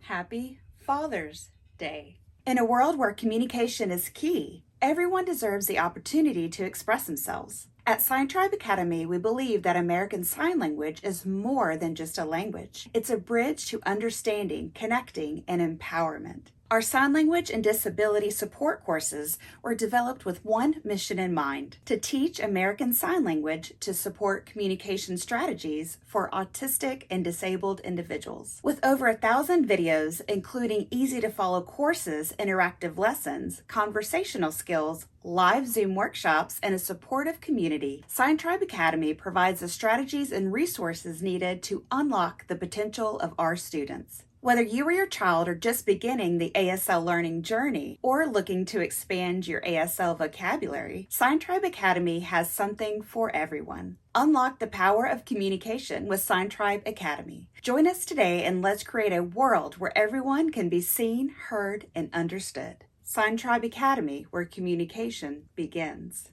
Happy Father's Day. In a world where communication is key, everyone deserves the opportunity to express themselves. At Sign Tribe Academy, we believe that American Sign Language is more than just a language. It's a bridge to understanding, connecting, and empowerment. Our sign language and disability support courses were developed with one mission in mind: to teach American Sign Language to support communication strategies for autistic and disabled individuals. With over 1,000 videos, including easy-to-follow courses, interactive lessons, conversational skills, live Zoom workshops, and a supportive community, Sign Tribe Academy provides the strategies and resources needed to unlock the potential of our students. Whether you or your child are just beginning the ASL learning journey or looking to expand your ASL vocabulary, Sign Tribe Academy has something for everyone. Unlock the power of communication with Sign Tribe Academy. Join us today and let's create a world where everyone can be seen, heard, and understood. Sign Tribe Academy, where communication begins.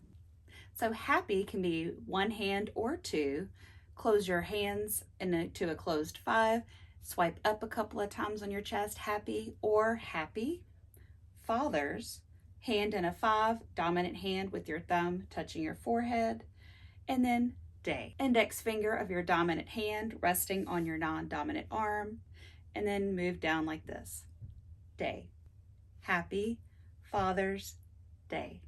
So happy can be one hand or two. Close your hands into a closed five. Swipe up a couple of times on your chest, happy or happy. Fathers, hand in a five, dominant hand with your thumb touching your forehead. And then day. Index finger of your dominant hand resting on your non-dominant arm. And then move down like this. Day. Happy Father's Day.